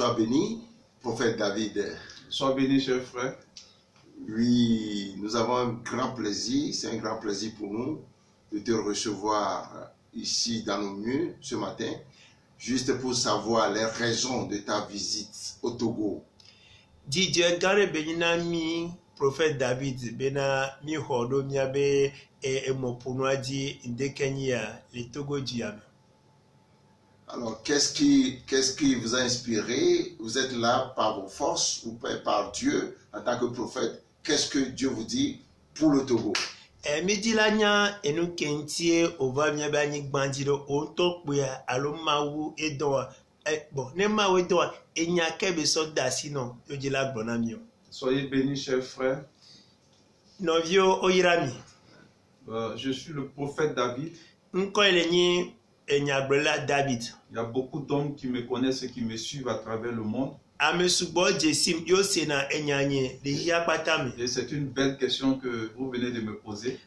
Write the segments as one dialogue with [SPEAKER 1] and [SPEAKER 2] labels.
[SPEAKER 1] Sois béni, prophète David.
[SPEAKER 2] Sois béni, cher frère.
[SPEAKER 1] Oui, nous avons un grand plaisir, c'est un grand plaisir pour nous de te recevoir ici dans nos murs ce matin, juste pour savoir les raisons de ta visite au Togo.
[SPEAKER 3] Didier Gare Benina mi prophète David bena mi hodo miabe e mopunwaji ndekenya le Togo diame.
[SPEAKER 1] Alors, qu'est-ce qui vous a inspiré? Vous êtes là par vos forces ou par Dieu en tant que prophète? Qu'est-ce que Dieu vous dit pour le Togo?
[SPEAKER 3] Midilanya enu kentie ova miabe ani gbandiro ontokpuya alomawu edo bon ne mawu edo enya kebe so dasino yojila gbonamio.
[SPEAKER 2] Soyez bénis, cher frère.
[SPEAKER 3] Novio oyirami.
[SPEAKER 2] Je suis le prophète David.
[SPEAKER 3] Nko elenyi enyabrela David.
[SPEAKER 2] Il y a beaucoup d'hommes qui me connaissent et qui me suivent à travers le monde.
[SPEAKER 3] Et c'est
[SPEAKER 2] une belle question que vous venez de me poser.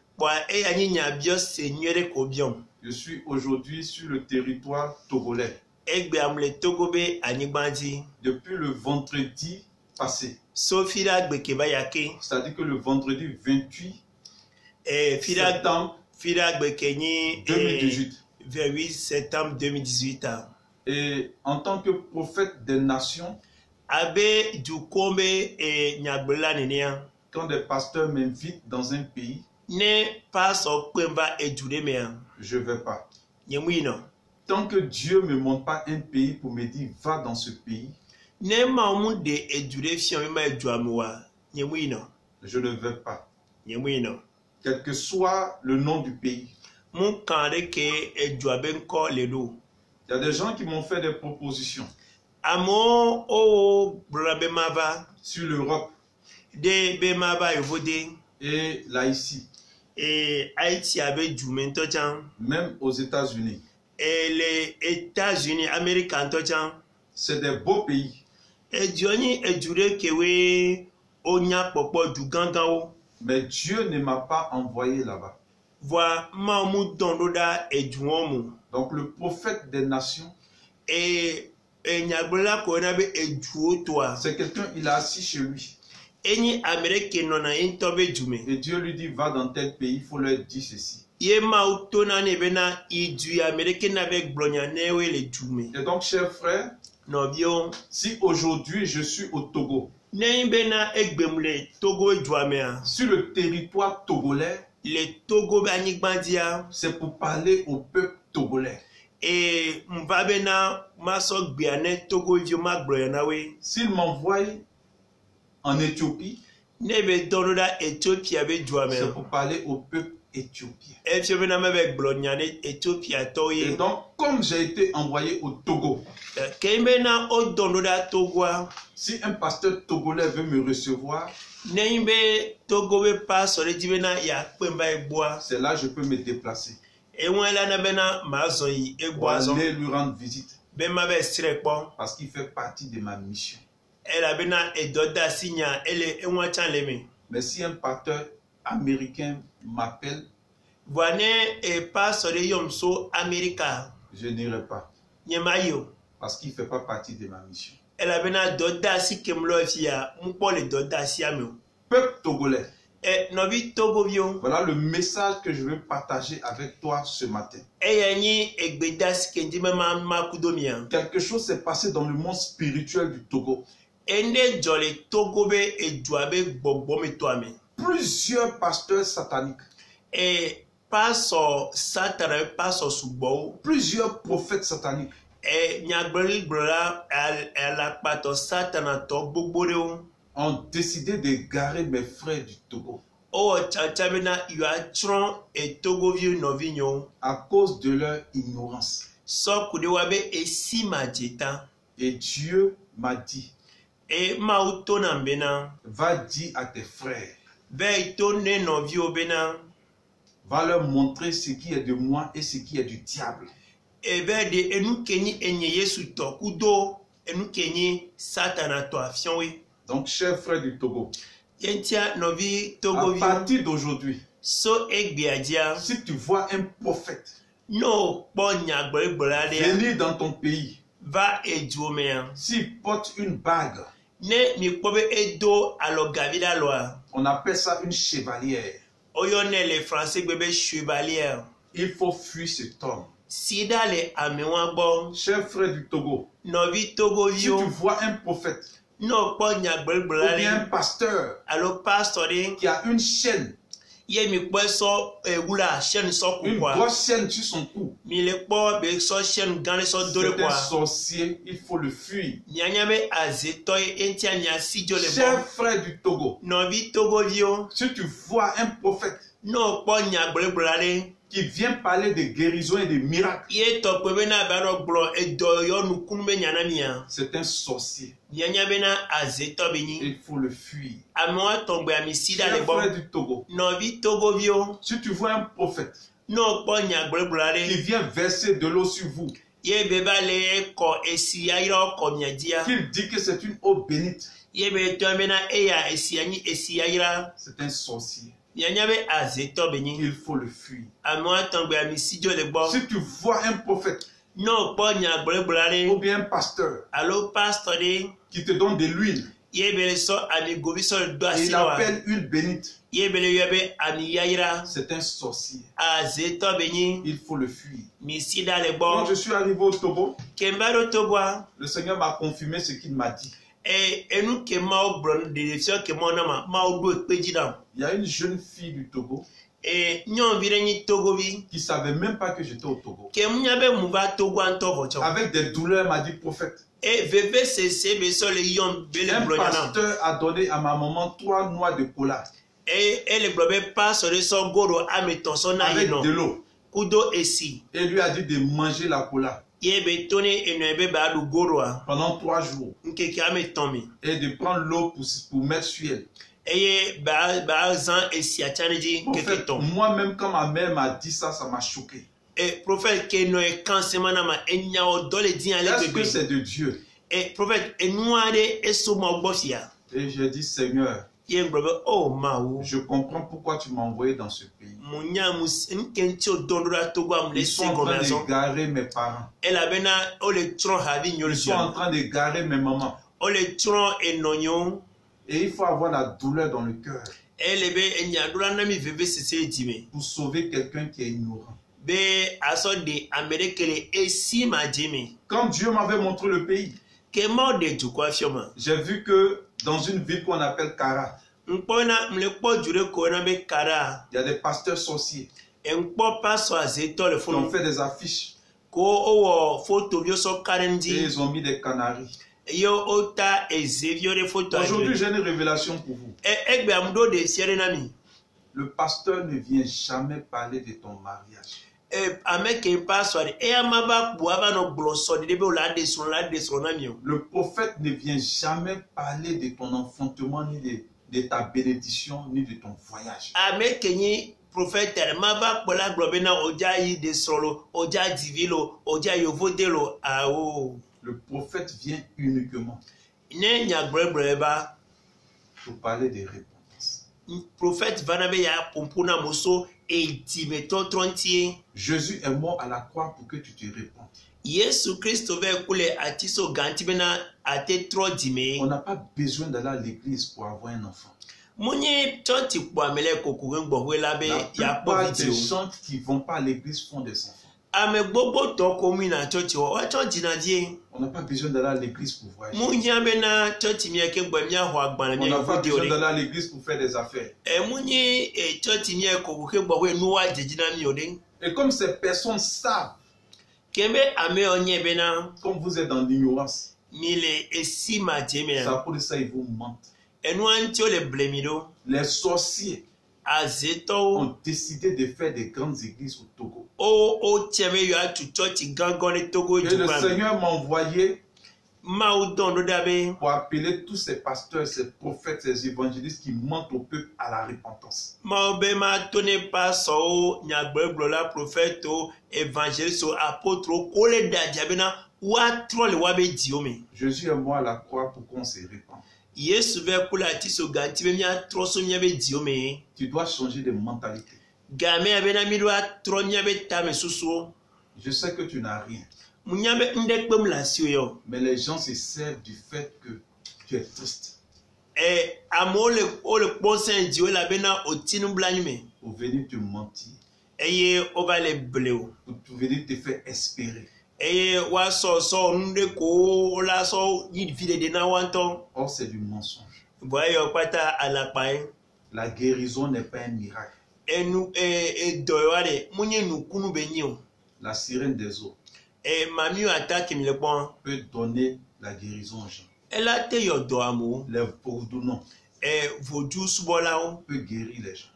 [SPEAKER 2] Je suis aujourd'hui sur le territoire togolais. Depuis le vendredi passé. C'est-à-dire que le vendredi 28 septembre 2018.
[SPEAKER 3] 28 septembre 2018.
[SPEAKER 2] Et en tant que prophète des nations, quand des pasteurs m'invitent dans un pays, je ne vais pas. Tant que Dieu ne me montre pas un pays pour me dire va dans ce pays, je ne vais pas. Quel que soit le nom du pays. Il y a des gens qui m'ont fait des propositions sur l'Europe et là ici, même aux États-Unis. C'est des beaux pays. Mais Dieu ne m'a pas envoyé là-bas. Donc le prophète des nations, c'est quelqu'un, il est assis chez lui. Et Dieu lui dit, va dans tel pays, il faut leur dire ceci. Et donc, chers frères, si aujourd'hui je suis au Togo, sur le territoire togolais, c'est pour parler au peuple togolais. Et s'il m'envoie en Éthiopie, c'est pour parler au peuple éthiopien. Et donc, comme j'ai été envoyé au Togo, si un pasteur togolais veut me recevoir, c'est là que je peux me déplacer pour aller lui rendre visite, parce qu'il fait partie de ma mission. Mais si un pasteur américain m'appelle, je n'irai pas, parce qu'il ne fait pas partie de ma mission. Peuple togolais, voilà le message que je veux partager avec toi ce matin. Quelque chose s'est passé dans le monde spirituel du Togo. Plusieurs pasteurs sataniques, plusieurs prophètes sataniques ont décidé de garer mes frères du Togo à cause de leur ignorance. Et Dieu m'a dit, va dire à tes frères, va leur montrer ce qui est de moi et ce qui est du diable. Donc, chers frères du Togo, à partir d'aujourd'hui, si tu vois un prophète venir dans ton pays,
[SPEAKER 3] va edumea.
[SPEAKER 2] S'il porte une bague,
[SPEAKER 3] Ne mi pobe edo alogavida loa.
[SPEAKER 2] on appelle ça une chevalière.
[SPEAKER 3] Oyone les Français bébé chevalière.
[SPEAKER 2] Il faut fuir cet homme.
[SPEAKER 3] Sida le amewabo.
[SPEAKER 2] Cher frère du Togo,
[SPEAKER 3] Novi Togo
[SPEAKER 2] si
[SPEAKER 3] yo.
[SPEAKER 2] tu vois un prophète
[SPEAKER 3] No po
[SPEAKER 2] ou bien
[SPEAKER 3] nyagbelblale.
[SPEAKER 2] un pasteur
[SPEAKER 3] Alo pastori.
[SPEAKER 2] qui a une chaîne,
[SPEAKER 3] Ye mi po so wula chaîne so
[SPEAKER 2] une
[SPEAKER 3] kwa.
[SPEAKER 2] grosse chaîne sur son cou,
[SPEAKER 3] Mi le po be so chaîne gane so dole
[SPEAKER 2] c'est un
[SPEAKER 3] kwa.
[SPEAKER 2] sorcier, il faut le fuir.
[SPEAKER 3] Nyanyame azetoy entia nya sijo le
[SPEAKER 2] Cher
[SPEAKER 3] bon.
[SPEAKER 2] frère du Togo,
[SPEAKER 3] Novi Togo yo.
[SPEAKER 2] si tu vois un prophète
[SPEAKER 3] No po nyagbelblale.
[SPEAKER 2] qui vient parler de guérison et de miracles,
[SPEAKER 3] Ye to pe bena baro glo edo yo nukun be nyanamia.
[SPEAKER 2] c'est un sorcier.
[SPEAKER 3] Nyanya bena azeto beni.
[SPEAKER 2] Il faut le fuir.
[SPEAKER 3] Amewa tombe amisida le
[SPEAKER 2] Cher
[SPEAKER 3] bon.
[SPEAKER 2] frère du Togo,
[SPEAKER 3] Novi Togo vio.
[SPEAKER 2] si tu vois un prophète
[SPEAKER 3] No po
[SPEAKER 2] qui
[SPEAKER 3] nyagbelblale.
[SPEAKER 2] vient verser de l'eau sur vous,
[SPEAKER 3] Ye beba le ko esi ayiro ko nyadia.
[SPEAKER 2] qu'il dit que c'est une eau bénite,
[SPEAKER 3] Ye be to bena eya esi anyi esi ayira.
[SPEAKER 2] c'est un sorcier.
[SPEAKER 3] Nyanya be azeto beni.
[SPEAKER 2] Il faut le fuir.
[SPEAKER 3] Amewa tombe amisido le bon.
[SPEAKER 2] Si tu vois un prophète
[SPEAKER 3] No po
[SPEAKER 2] ou
[SPEAKER 3] nyagbelblale.
[SPEAKER 2] bien un pasteur
[SPEAKER 3] Alo pastor de.
[SPEAKER 2] qui te donne de l'huile
[SPEAKER 3] Ye bele so ami gobi so do
[SPEAKER 2] et il
[SPEAKER 3] asiwa.
[SPEAKER 2] appelle huile bénite,
[SPEAKER 3] Ye bele yobe ami yayira.
[SPEAKER 2] c'est un sorcier.
[SPEAKER 3] Azeto beni.
[SPEAKER 2] Il faut le fuir.
[SPEAKER 3] Misida le
[SPEAKER 2] Quand
[SPEAKER 3] bon.
[SPEAKER 2] je suis arrivé au Togo,
[SPEAKER 3] Kembaro Togoa.
[SPEAKER 2] le Seigneur m'a confirmé ce qu'il m'a dit.
[SPEAKER 3] Enu ke mao bron direction ke mo na ma mao do pejida.
[SPEAKER 2] Il y a une jeune fille du Togo
[SPEAKER 3] Nyon vire ni Togo vi.
[SPEAKER 2] qui ne savait même pas que j'étais au Togo.
[SPEAKER 3] Ke munyabe muva Togo anto vocho.
[SPEAKER 2] Avec des douleurs, m'a dit prophète.
[SPEAKER 3] Veve se be so le yon bele
[SPEAKER 2] Un
[SPEAKER 3] blonyana.
[SPEAKER 2] pasteur a donné à ma maman 3 noix de cola
[SPEAKER 3] Le globe pas so le so goro ameton so na
[SPEAKER 2] avec
[SPEAKER 3] yino.
[SPEAKER 2] de l'eau
[SPEAKER 3] Kudo esi.
[SPEAKER 2] et lui a dit de manger la cola
[SPEAKER 3] Ye be tone eno be ba du goro a.
[SPEAKER 2] pendant 3 jours
[SPEAKER 3] Nke ke ameton mi.
[SPEAKER 2] et de prendre l'eau pour mettre sur elle.
[SPEAKER 3] Eye ba zan esi achaniji
[SPEAKER 2] Prophète,
[SPEAKER 3] keketon.
[SPEAKER 2] moi-même quand ma mère m'a dit ça, ça m'a choqué.
[SPEAKER 3] Prophète ke no e kansemana ma enya o dole din ale
[SPEAKER 2] Est-ce que
[SPEAKER 3] bebe.
[SPEAKER 2] c'est de Dieu?
[SPEAKER 3] Prophète enouade eso mo gbosia.
[SPEAKER 2] Et j'ai dit, Seigneur,
[SPEAKER 3] Ye globe oh mawo.
[SPEAKER 2] je comprends pourquoi tu m'as envoyé dans ce pays.
[SPEAKER 3] Munya mus nkenti o dondora Togo am le
[SPEAKER 2] Ils sont en train
[SPEAKER 3] segomazo.
[SPEAKER 2] de garer mes parents.
[SPEAKER 3] Ela bena o le tron havi
[SPEAKER 2] Ils
[SPEAKER 3] nyol
[SPEAKER 2] sont en
[SPEAKER 3] sia.
[SPEAKER 2] train de garer mes mamans.
[SPEAKER 3] O le tron enonyo.
[SPEAKER 2] Et il faut avoir la douleur dans le cœur
[SPEAKER 3] Ele be enyadura na mi veve sese dime.
[SPEAKER 2] pour sauver quelqu'un qui est ignorant.
[SPEAKER 3] Be aso de amerikele esi ma dime.
[SPEAKER 2] Quand Dieu m'avait montré le pays,
[SPEAKER 3] Ke mo de tu kwa fioma.
[SPEAKER 2] j'ai vu que dans une ville qu'on appelle Kara,
[SPEAKER 3] Nkpona mlekpo jure ko na be kara.
[SPEAKER 2] il y a des pasteurs sorciers
[SPEAKER 3] Nkpo paso azeto le
[SPEAKER 2] qui ont
[SPEAKER 3] funu.
[SPEAKER 2] fait des affiches
[SPEAKER 3] Ko owo photo bio so
[SPEAKER 2] et
[SPEAKER 3] karendi.
[SPEAKER 2] ils ont mis des canaris.
[SPEAKER 3] Yo ota ezevio de photo.
[SPEAKER 2] Aujourd'hui, j'ai une révélation pour vous.
[SPEAKER 3] Egbe amdo de siere nami.
[SPEAKER 2] Le pasteur ne vient jamais parler de ton mariage.
[SPEAKER 3] Ameke paso ade. Amaba buava no bloso de be la de son nami.
[SPEAKER 2] Le prophète ne vient jamais parler de ton enfantement, ni de ta bénédiction, ni de ton voyage.
[SPEAKER 3] Ameke ni prophète maba pola globena oja yi de solo, oja divilo, oja yovodelo ao.
[SPEAKER 2] Le prophète vient uniquement
[SPEAKER 3] Ne nya brebreba.
[SPEAKER 2] pour parler de repentance.
[SPEAKER 3] Prophète vanabe ya pompuna moso e dimeto trontier.
[SPEAKER 2] Jésus est mort à la croix pour que tu te répandes.
[SPEAKER 3] Yesu Christo ve kule atiso ganti bena ate tro dime.
[SPEAKER 2] On n'a pas besoin d'aller à l'église pour avoir un enfant.
[SPEAKER 3] Munye choti kwa mele kokuren gbowe labe
[SPEAKER 2] La
[SPEAKER 3] ya
[SPEAKER 2] plupart des
[SPEAKER 3] video.
[SPEAKER 2] gens qui ne vont pas à l'église font des enfants.
[SPEAKER 3] Ame gbogbo to komi na choti wa choti na die.
[SPEAKER 2] On n'a pas besoin d'aller à l'église pour voyager.
[SPEAKER 3] Munye bena choti mi ke gbo mi ahwa agban
[SPEAKER 2] On
[SPEAKER 3] mi
[SPEAKER 2] n'a pas
[SPEAKER 3] video
[SPEAKER 2] besoin
[SPEAKER 3] re.
[SPEAKER 2] d'aller à l'église pour faire des affaires.
[SPEAKER 3] Munye choti mi kokuke gbowe nuwa jejina mi ode.
[SPEAKER 2] Et comme ces personnes savent,
[SPEAKER 3] Kembe ame onye bena
[SPEAKER 2] comme vous êtes dans l'ignorance,
[SPEAKER 3] mile esi ma jeme.
[SPEAKER 2] ça pour ça ils vous mentent.
[SPEAKER 3] Enu antio le blemido
[SPEAKER 2] Les sorciers
[SPEAKER 3] azeto
[SPEAKER 2] ont décidé de faire des grandes églises au Togo.
[SPEAKER 3] o tieme yo atu choti gangone Togo
[SPEAKER 2] Et le
[SPEAKER 3] jubam.
[SPEAKER 2] Seigneur m'a envoyé
[SPEAKER 3] Ma udon do dabe.
[SPEAKER 2] pour appeler tous ces pasteurs, ces prophètes, ces évangélistes qui mentent au peuple à la repentance.
[SPEAKER 3] Maobe ma tone paso nyagbeblo la prophète évangéliste apôtre kole da diabena wa trole wa be diome.
[SPEAKER 2] Jésus est mort à la croix pour qu'on se répande.
[SPEAKER 3] Yesu ve kula tiso ganti be mia troso mia be diome.
[SPEAKER 2] Tu dois changer de mentalité.
[SPEAKER 3] Game abena mi do tro mia be tame susu.
[SPEAKER 2] Je sais que tu n'as rien. Mais les gens se servent du fait que tu es triste.
[SPEAKER 3] Pour
[SPEAKER 2] venir te mentir. Pour venir te faire espérer. Or, c'est du mensonge. La guérison n'est pas un miracle. La sirène des eaux peut donner la guérison aux gens. Les vaudous peut guérir les gens.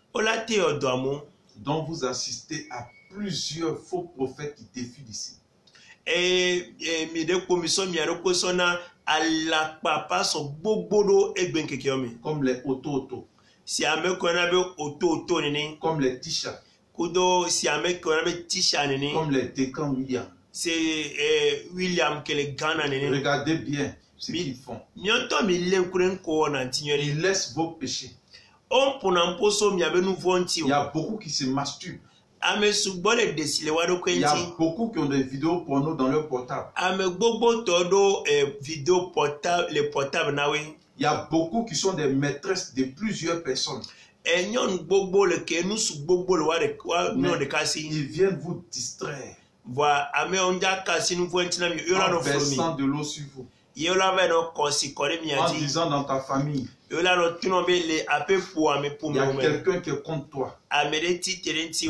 [SPEAKER 2] Donc vous assistez à plusieurs faux prophètes qui défient d'ici. Comme les auto. Comme les Tisha. Comme les Décan William.
[SPEAKER 3] C'est William que les Ghana.
[SPEAKER 2] Regardez bien ce qu'ils font. Ils laissent vos péchés. Il y a beaucoup qui se masturbent. Il y a beaucoup qui ont des vidéos porno dans leur portable. Il y a beaucoup qui sont des maîtresses de plusieurs personnes. Mais ils viennent vous distraire en versant de l'eau sur vous. En disant dans ta famille, il y a quelqu'un qui est contre toi.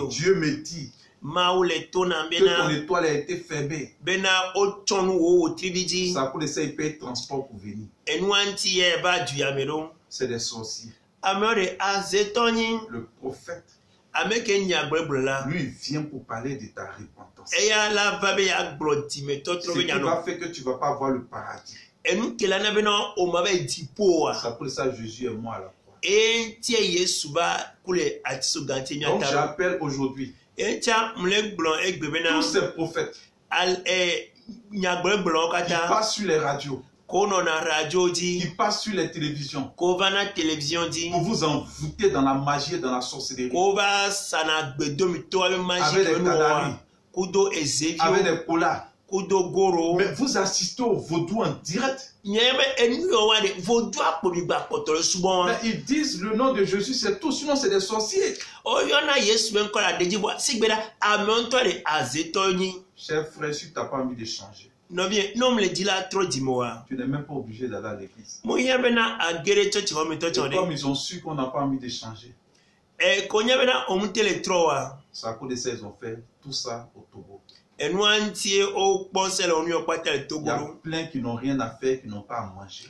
[SPEAKER 2] Dieu me dit que ton étoile a été fermée. Ça pour laisser payer transport pour venir. C'est des sorciers. Le prophète, lui vient pour parler de ta repentance. Ce qui va faire que tu ne vas pas avoir le paradis. C'est pour ça que Jésus est mort à la croix. Donc j'appelle aujourd'hui tous ces prophètes qui passent sur les radios, qui passent sur les télévisions, pour vous envoûter dans la magie et dans la sorcellerie, avec des canaries, avec des polars. Mais vous assistez au vaudou en direct. Mais ils disent le nom de Jésus c'est tout, sinon c'est des sorciers. Cher frère, si tu n'as pas envie de changer, tu n'es même pas obligé d'aller à l'église. Et comme ils ont su qu'on n'a pas envie de changer, c'est à cause de ça qu'ils ont fait tout ça au Togo. Il y a plein qui n'ont rien à faire, qui n'ont pas à manger.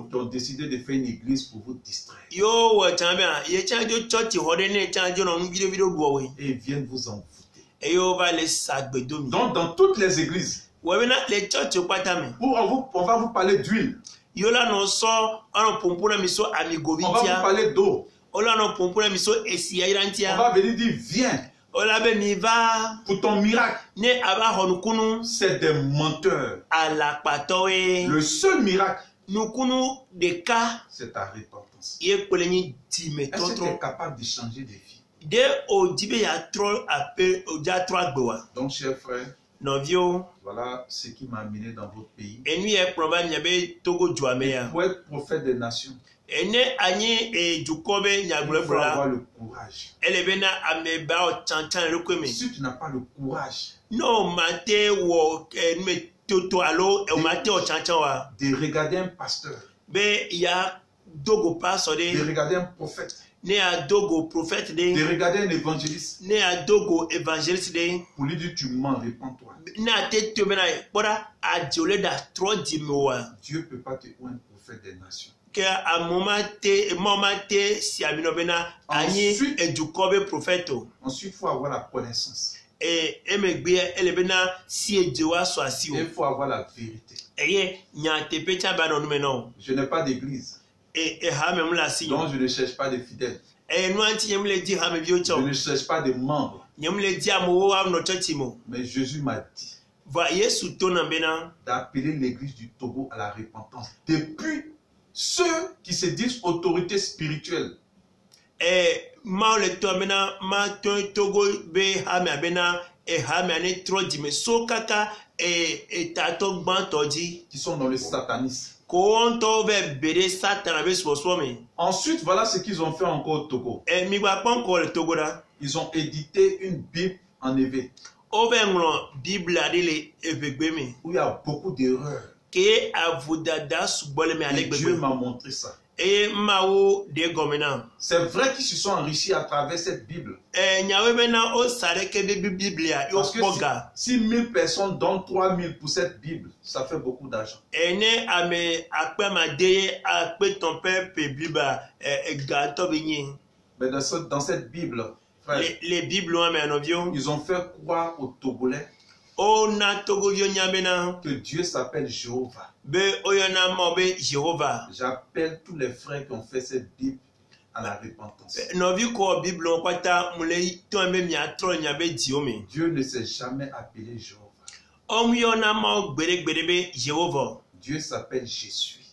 [SPEAKER 2] Qui ont décidé de faire une église pour vous distraire. Et ils viennent vous envoûter. Donc dans toutes les églises, on va vous parler d'huile. On va vous parler d'eau. On va venir dire viens pour ton miracle. C'est des menteurs. Le seul miracle, c'est ta repentance. Est-ce que tu es capable de changer de vie? Donc chers frères, voilà ce qui m'a amené dans votre pays. Pour être prophète des nations, il faut avoir le courage. Si tu n'as pas le courage de regarder un pasteur, de regarder un prophète, de regarder un évangéliste, pour lui dire tu mens, répands-toi. Dieu ne peut pas te rendre un prophète des nations. Ensuite, il faut avoir la connaissance. Il faut avoir la vérité. Je n'ai pas d'église. Donc je ne cherche pas de fidèles. Je ne cherche pas de membres. Mais Jésus m'a dit d'appeler l'église du Togo à la repentance. Depuis ceux qui se disent autorités spirituelles. qui sont dans le satanisme. Ensuite, voilà ce qu'ils ont fait encore au Togo. Ils ont édité une Bible en EV. Où il y a beaucoup d'erreurs. Et Dieu m'a montré ça. C'est vrai qu'ils se sont enrichis à travers cette Bible. Parce que si 1000 personnes donnent 3000 pour cette Bible, ça fait beaucoup d'argent. Mais dans cette Bible, frère, ils ont fait croire aux Togolais que Dieu s'appelle Jéhovah. J'appelle tous les frères qui ont fait cette Bible à la repentance. Dieu ne s'est jamais appelé Jéhovah. Dieu s'appelle Jésus.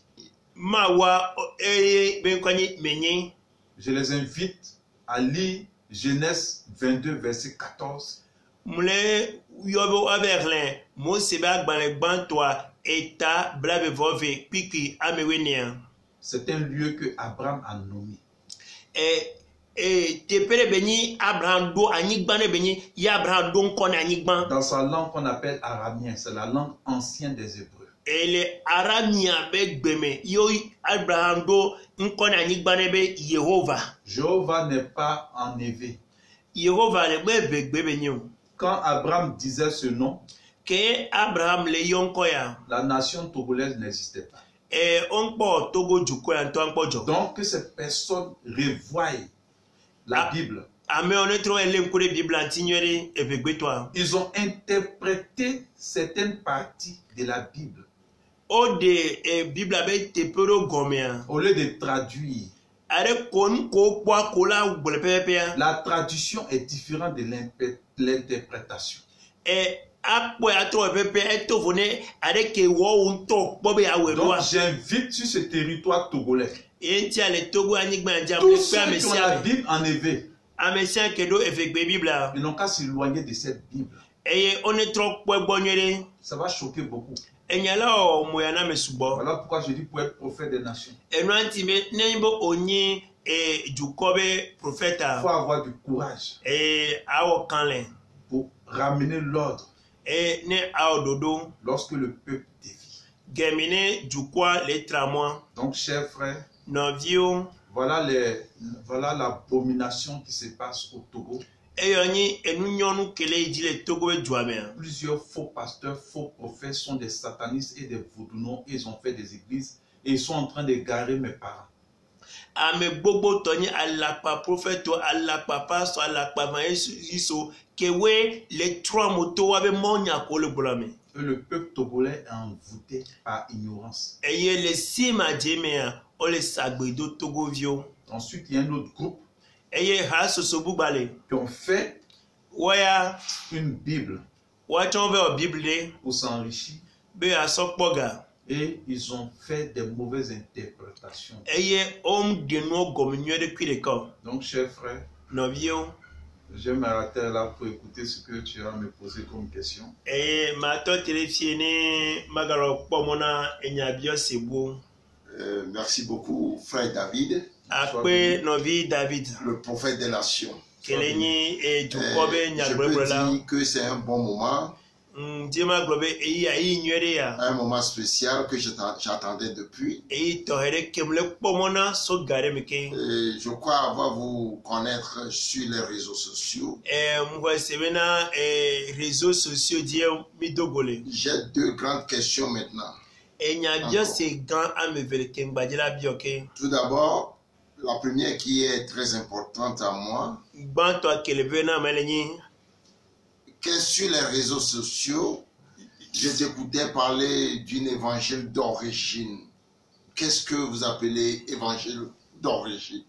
[SPEAKER 2] Je les invite à lire Genèse 22, verset 14. C'est un lieu que Abraham a nommé. Dans sa langue qu'on appelle aramien, c'est la langue ancienne des Hébreux. Jéhovah n'est pas en éveil. Quand Abraham disait ce nom, la nation togolaise n'existait pas. Donc que ces personnes revoient la Bible. Ils ont interprété certaines parties de la Bible. Au lieu de traduire. La traduction est différente de l'interprétation. Donc j'invite sur ce territoire togolais tous ceux qui ont la Bible en éveil, ils n'ont qu'à s'éloigner de cette Bible. Ça va choquer beaucoup. Voilà pourquoi je dis pour être prophète des nations, il faut avoir du courage pour ramener l'ordre lorsque le peuple dévie. Donc chers frères, voilà l'abomination qui se passe au Togo. Plusieurs faux pasteurs, faux prophètes sont des satanistes et des vaudounos. Ils ont fait des églises et ils sont en train de garer mes parents. Et le peuple togolais est envoûté par ignorance. Ensuite, il y a un autre groupe qui ont fait une Bible pour s'enrichir. Et ils ont fait des mauvaises interprétations. Donc, chers frères, je vais m'arrêter là pour écouter ce que tu as à me poser comme question.
[SPEAKER 1] Merci beaucoup, frère David. Le prophète des nations. Je peux dire que c'est un bon moment. Un moment spécial que j'attendais depuis. Et je crois avoir vous connaître sur les réseaux sociaux. J'ai deux grandes questions maintenant. Tout d'abord, la première qui est très importante à moi, que sur les réseaux sociaux, je t'écoutais parler d'un évangile d'origine. Qu'est-ce que vous appelez évangile d'origine?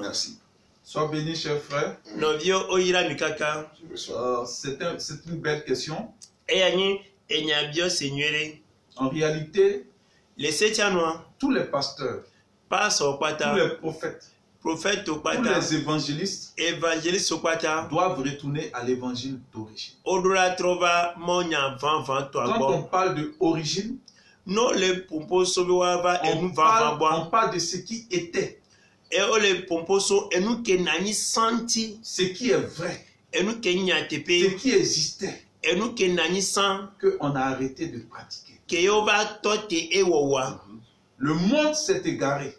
[SPEAKER 1] Merci.
[SPEAKER 2] Sois béni, cher frère. C'est une belle question. En réalité,
[SPEAKER 3] Les septième,
[SPEAKER 2] tous les pasteurs, tous les prophètes, tous les évangélistes doivent retourner à l'évangile d'origine. Quand on parle de origine, on parle de ce qui était, ce qui est vrai, ce qui existait, qu'on a arrêté de pratiquer. Le monde s'est égaré.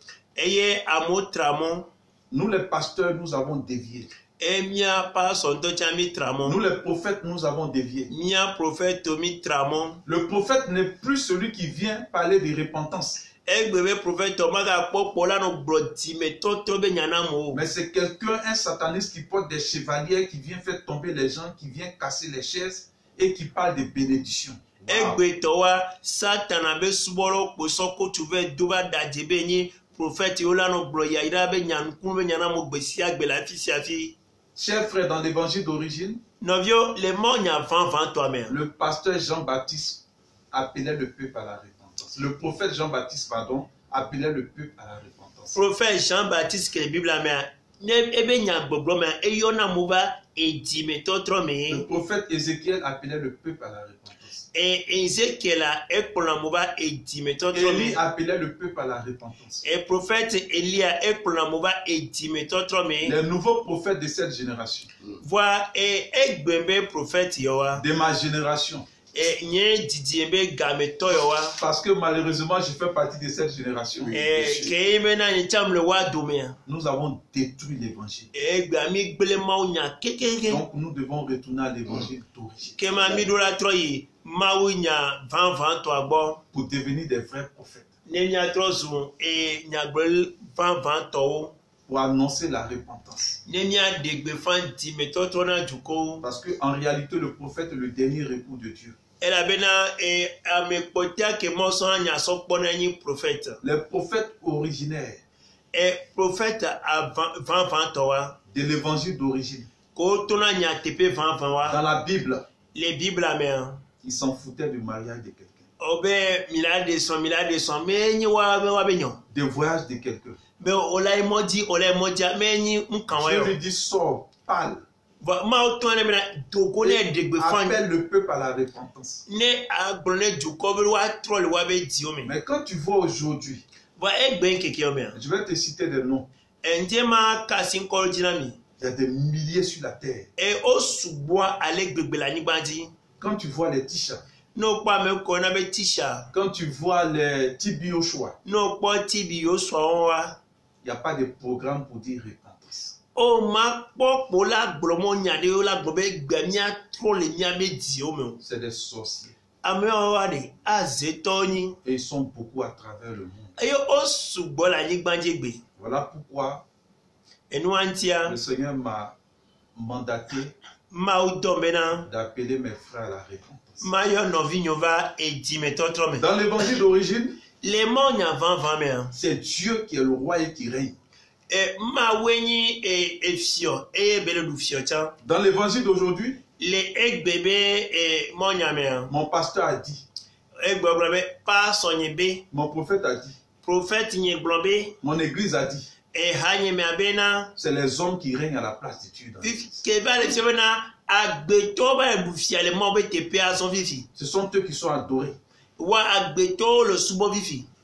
[SPEAKER 2] Nous les pasteurs, nous avons dévié. Nous les prophètes, nous avons dévié. Le prophète n'est plus celui qui vient parler de repentance. Mais c'est quelqu'un, un sataniste qui porte des chevaliers, qui vient faire tomber les gens, qui vient casser les chaises et qui parle de bénédiction. Wow. Chers frères, dans l'évangile d'origine, le pasteur Jean-Baptiste appelait le peuple à la repentance. Le prophète Jean-Baptiste, pardon, appelait le peuple à la repentance.
[SPEAKER 3] Prophète Jean-Baptiste, que la Bible a
[SPEAKER 2] le prophète Ézéchiel appelait le peuple à la repentance.
[SPEAKER 3] Élie
[SPEAKER 2] appelait le peuple à la repentance. Les nouveaux prophètes de cette génération, de ma génération, parce que malheureusement je fais partie de cette génération, nous avons détruit l'évangile. Donc nous devons retourner à l'évangile d'origine pour devenir des vrais prophètes, pour annoncer la repentance. Parce qu'en réalité le prophète est le dernier époux de Dieu. Les prophètes originaires de l'évangile d'origine, dans la Bible, ils s'en foutaient du mariage de quelqu'un, du voyage de quelqu'un. Je lui dis, sors, parle. Appelle le peuple à la repentance. Mais quand tu vois aujourd'hui, je vais te citer des noms. Il y a des milliers sur la terre. Quand tu vois les Tisha, quand tu vois les Tibi Yoshua, il n'y a pas de programme pour dire repentance. C'est des sorciers. Et ils sont beaucoup à travers le monde. Voilà pourquoi le Seigneur m'a mandaté d'appeler mes frères à la repentance. Dans l'évangile d'origine, c'est Dieu qui est le roi et qui règne. Dans l'évangile d'aujourd'hui, mon pasteur a dit, mon prophète a dit, mon église a dit, c'est les hommes qui règnent à la place de Dieu. Ce sont eux qui sont adorés.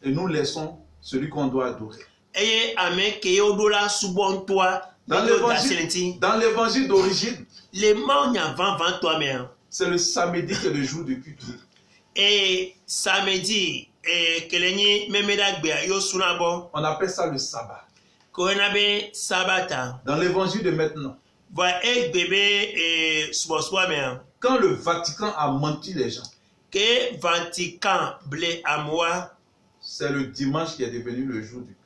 [SPEAKER 2] Et nous laissons celui qu'on doit adorer. Dans l'évangile d'origine, c'est le samedi qui est le jour de culte.
[SPEAKER 3] Et samedi,
[SPEAKER 2] on appelle ça le sabbat. Dans l'évangile de maintenant, quand le Vatican a menti les gens, c'est le dimanche qui est devenu le jour du culte.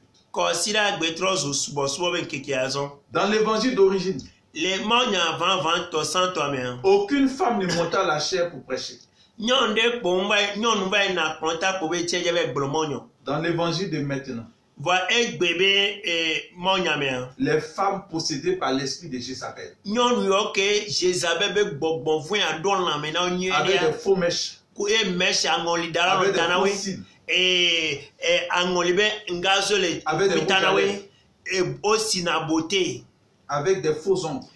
[SPEAKER 2] Dans l'évangile d'origine, aucune femme ne monta à la chair pour prêcher. Dans l'évangile de maintenant, les femmes possédées par l'esprit de Jézabel, avec des faux mèches, avec des faux cils, avec des faux oncles.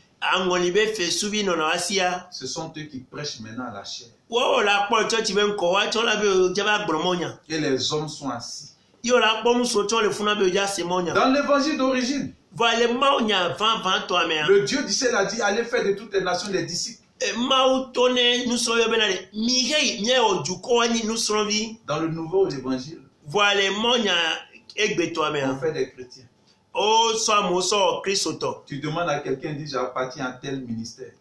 [SPEAKER 2] Ce sont eux qui prêchent maintenant à la chair. Et les hommes sont assis. Dans l'évangile d'origine, le Dieu du ciel a dit, allez faire de toutes les nations des disciples. Dans le nouveau évangile, on fait des chrétiens. Tu demandes à quelqu'un, dit j'appartiens à tel ministère.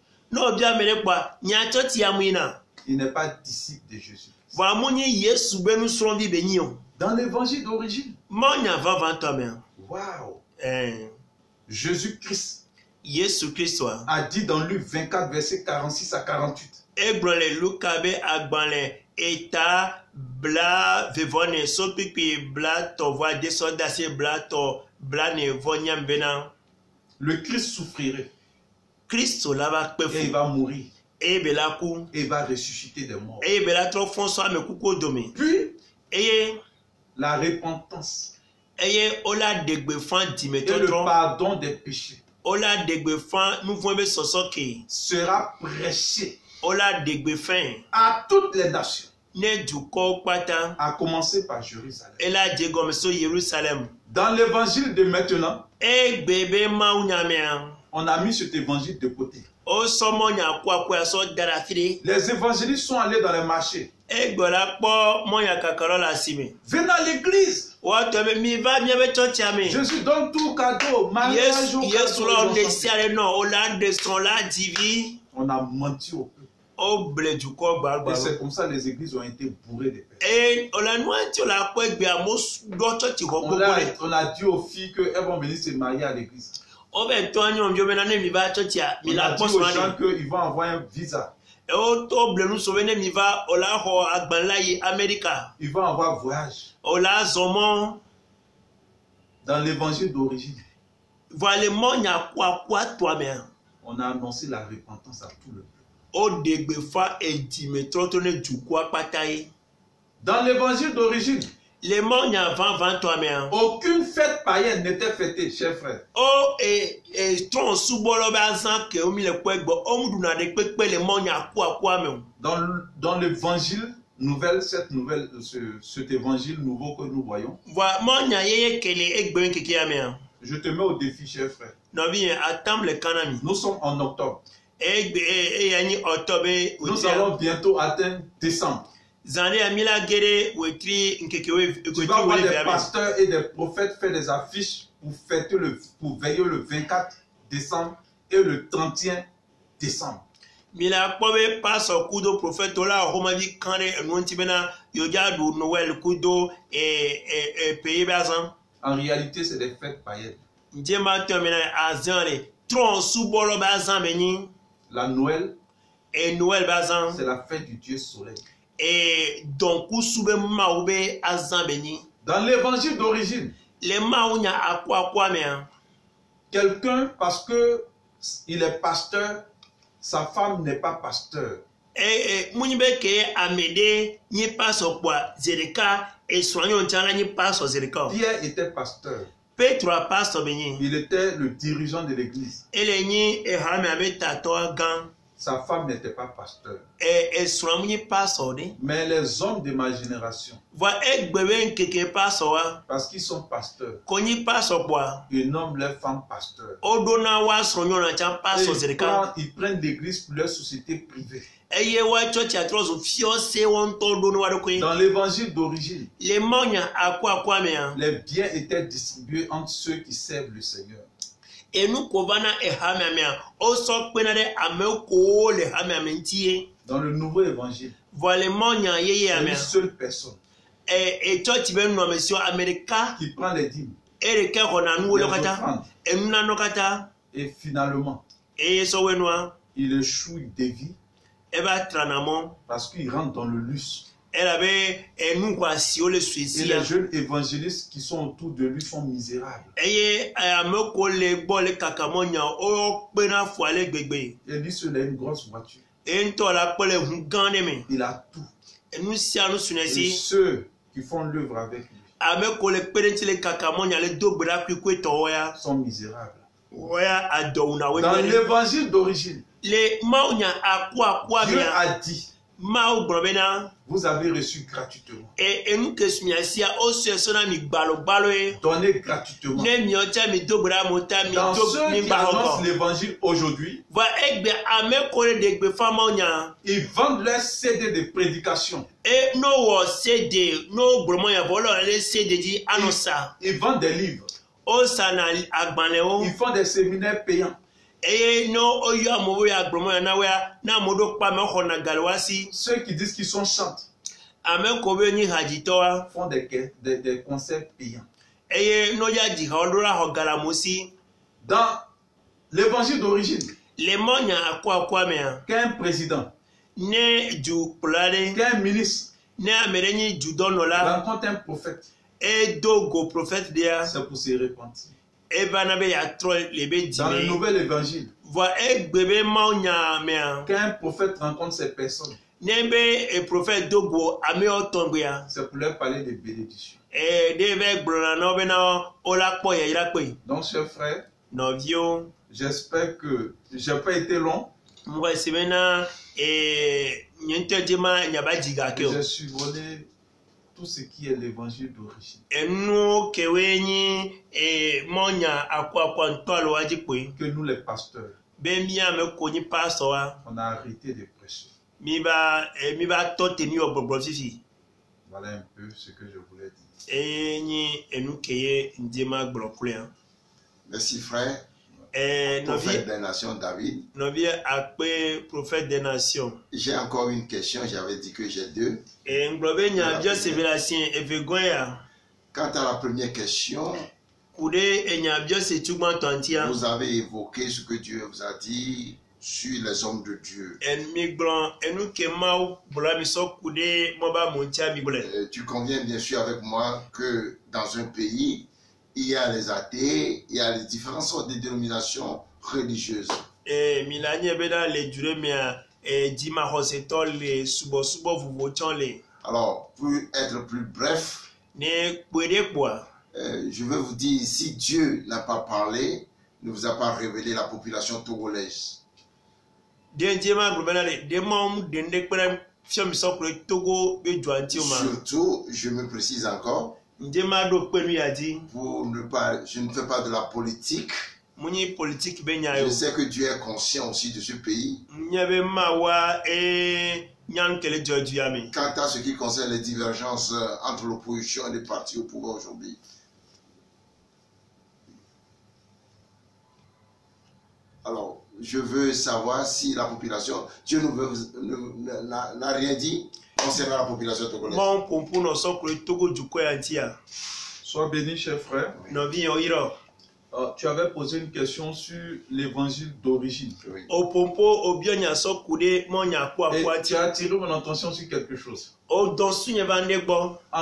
[SPEAKER 2] Il n'est pas disciple de Jésus. Dans l'évangile d'origine, waouh, Jésus-Christ a dit dans Luc 24, versets 46 à 48. Le Christ souffrirait. Et il va mourir. Et il va ressusciter des morts. Puis, la repentance et le pardon des péchés sera prêché à toutes les nations, à commencer par Jérusalem. Dans l'évangile de maintenant, on a mis cet évangile de côté. Les évangélistes sont allés dans les marchés. Venez à l'église. Jésus donne tout cadeau. Mariage, on a menti au peuple. Et c'est comme ça que les églises ont été bourrées de personnes. On a dit aux filles qu'elles vont venir se marier à l'église. On a dit aux gens qu'ils vont avoir un visa. Ils vont avoir voyage. Dans l'évangile d'origine, on a annoncé la repentance à tout le peuple. Dans l'évangile d'origine, aucune fête païenne n'était fêtée, chers frères. Dans l'évangile nouvelle, cet évangile nouveau que nous voyons, je te mets au défi, chers frères. Nous sommes en octobre. Nous allons bientôt atteindre décembre. Tu vas voir des pasteurs et des prophètes faire des affiches pour veiller le 24 décembre et le 31 décembre. En réalité, c'est des fêtes païennes. La Noël, c'est la fête du Dieu soleil. Dans l'évangile d'origine, quelqu'un, parce que il est pasteur, sa femme n'est pas pasteur. Pierre était pasteur. Il était le dirigeant de l'église. Sa femme n'était pas pasteur. Mais les hommes de ma génération, parce qu'ils sont pasteurs, ils nomment leurs femmes pasteurs. Ils prennent l'église pour leur société privée. Dans l'évangile d'origine, les biens étaient distribués entre ceux qui servent le Seigneur. Dans le nouveau évangile, une seule personne qui prend les dîmes, les offrandes, et finalement il échoue, il dévie parce qu'il rentre dans le luxe. Et les jeunes évangélistes qui sont autour de lui sont misérables. Et lui, seul a une grosse voiture. Il a tout. Et ceux qui font l'œuvre avec lui sont misérables. Dans l'évangile d'origine, Dieu a dit, vous avez reçu gratuitement. Donnez gratuitement. Dans ceux qui annoncent l'évangile aujourd'hui, ils vendent leurs CD de prédication. Ils vendent des livres. Ils font des séminaires payants. Ceux qui disent qu'ils sont chantés font des concerts payants. Dans l'évangile d'origine, qu'un président, qu'un ministre rencontre un prophète, c'est pour se repentir. Dans le nouvel évangile, quand un prophète rencontre ces personnes, c'est pour leur parler de bénédiction. Donc, chers frères, j'espère que je n'ai pas été long. J'ai survolé tout ce qui est l'évangile d'origine. Que nous les pasteurs, on a arrêté de prêcher. Voilà un peu ce que je voulais dire.
[SPEAKER 1] Merci frère. Prophète des nations David. J'ai encore une question, j'avais dit que j'ai deux. Quant à la première question, vous avez évoqué ce que Dieu vous a dit sur les hommes de Dieu. Tu conviens bien sûr avec moi que dans un pays, il y a les athées, il y a les différentes sortes de dénominations religieuses. Alors, pour être plus bref, je veux vous dire, si Dieu n'a pas parlé, ne vous a pas révélé la population togolaise. Surtout, je me précise encore, je ne fais pas de la politique. Je sais que Dieu est conscient aussi de ce pays. Quant à ce qui concerne les divergences entre l'opposition et les partis au pouvoir aujourd'hui, alors, je veux savoir si la population, Dieu n'a rien dit concernant la population togolaise.
[SPEAKER 2] Sois béni, cher frère. Tu avais posé une question sur l'évangile d'origine. Oui. Et tu as attiré mon attention sur quelque chose. En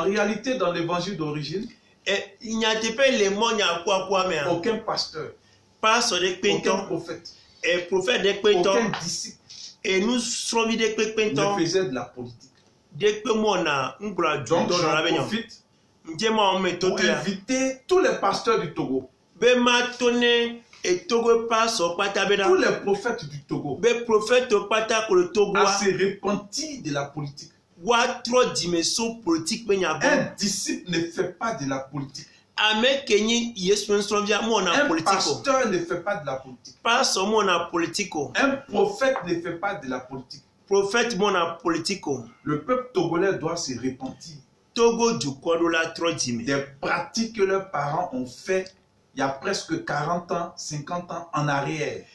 [SPEAKER 2] réalité, dans l'évangile d'origine, aucun pasteur, aucun prophète, aucun disciple ne faisait de la politique. Donc, j'en profite pour inviter tous les pasteurs du Togo, tous les prophètes du Togo, à se repentir de la politique. Un disciple ne fait pas de la politique. Un pasteur ne fait pas de la politique. Un prophète ne fait pas de la politique. Le peuple togolais doit se repentir des pratiques que leurs parents ont fait il y a presque 40 ans, 50 ans en arrière.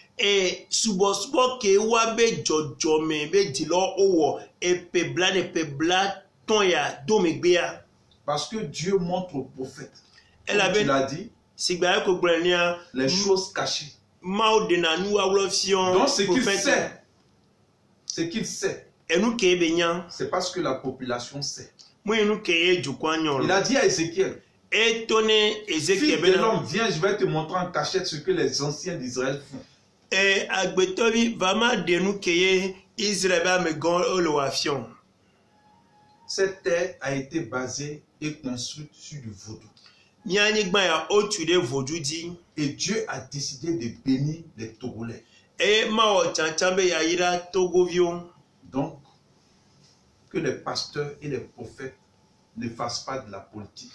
[SPEAKER 2] Parce que Dieu montre aux prophètes, comme tu l'as dit, les choses cachées. Donc ce qu'il sait, c'est parce que la population sait. Il a dit à Ézéchiel, fils de l'homme, viens, je vais te montrer en cachette ce que les anciens d'Israël font. Cette terre a été basée et construite sur du vaudou. Et Dieu a décidé de bénir les Togolais. Donc, que les pasteurs et les prophètes ne fassent pas de la politique.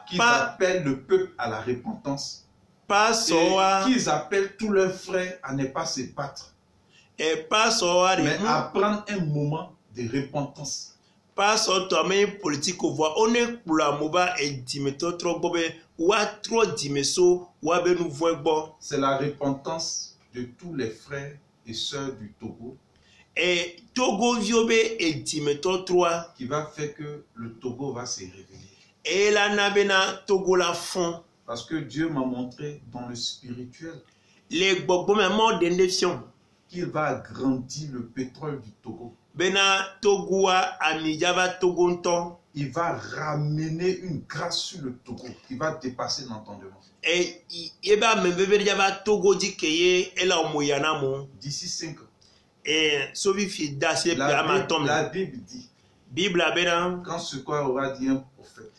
[SPEAKER 2] Qu'ils appellent le peuple à la repentance. Et qu'ils appellent tous leurs frères à ne pas se battre. Mais à prendre un moment de repentance. C'est la repentance de tous les frères et sœurs du Togo qui va faire que le Togo va se révéler. Parce que Dieu m'a montré dans le spirituel qu'il va agrandir le pétrole du Togo. Il va ramener une grâce sur le Togo qui va dépasser l'entendement. D'ici 5 ans. La Bible dit, quand ce quoi aura dit un prophète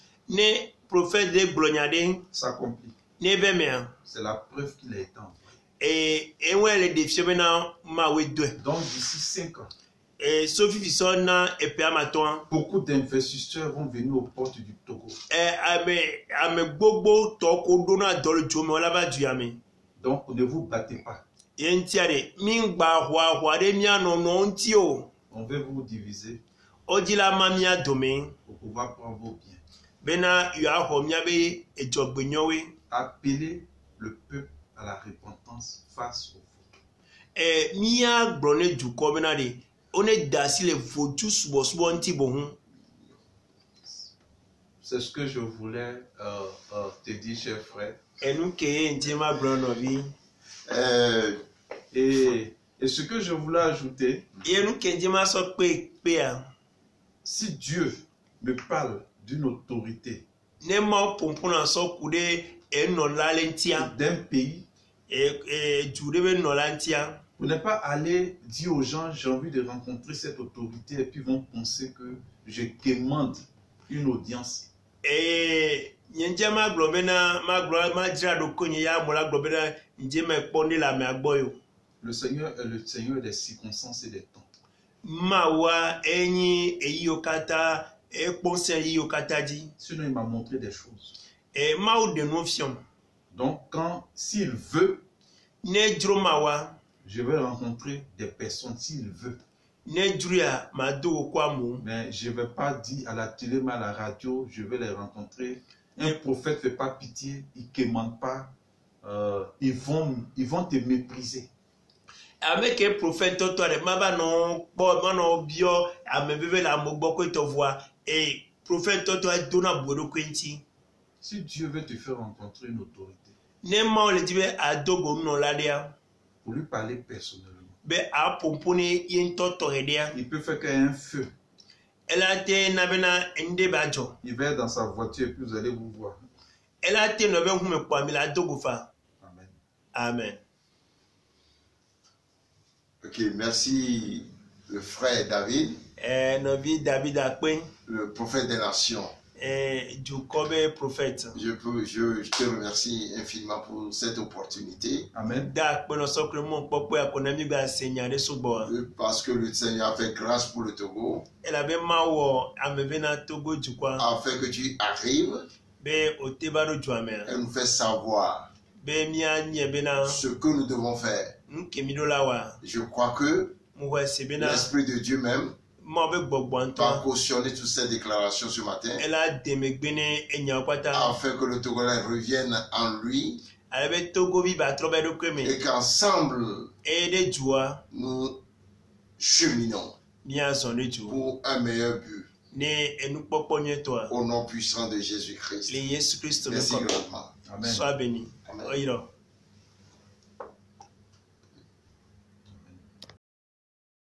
[SPEAKER 2] s'accomplit, c'est la preuve qu'il a été envoyé. Donc d'ici 5 ans, beaucoup d'investisseurs vont venir aux portes du Togo. Donc ne vous battez pas. On veut vous diviser pour pouvoir prendre vos biens. Appelez le peuple à la repentance face au C'est ce que je voulais te dire, cher frère. Et ce que je voulais ajouter, si Dieu me parle d'une autorité d'un pays, vous n'êtes pas aller dire aux gens j'ai envie de rencontrer cette autorité et puis vont penser que je demande une audience. Le Seigneur est le Seigneur des circonstances et des temps. Sinon il m'a montré des choses. Donc s'il veut, je vais rencontrer des personnes s'il veut. Mais je ne vais pas dire à la télé, mais à la radio, je vais les rencontrer. Un prophète ne fait pas pitié, il ne commande pas. Ils vont te mépriser.
[SPEAKER 3] Avec un prophète,
[SPEAKER 2] si Dieu veut te faire rencontrer une autorité, pour lui parler personnellement, il peut faire qu'il y ait un feu. Il va être dans sa voiture et puis vous allez vous voir. Amen.
[SPEAKER 3] Amen.
[SPEAKER 1] Ok, merci le frère David, le prophète des nations. Je te remercie infiniment pour cette opportunité.
[SPEAKER 2] Amen.
[SPEAKER 1] Parce que le Seigneur a fait grâce pour le Togo. Afin que tu arrives et nous fais savoir ce que nous devons faire. Je crois que l'Esprit de Dieu même va cautionner toutes ces déclarations ce matin afin que le Togolais revienne en lui et qu'ensemble nous cheminons pour un meilleur but au nom puissant de Jésus-Christ.
[SPEAKER 3] Merci
[SPEAKER 1] grandement.
[SPEAKER 3] Sois béni.
[SPEAKER 1] Amen.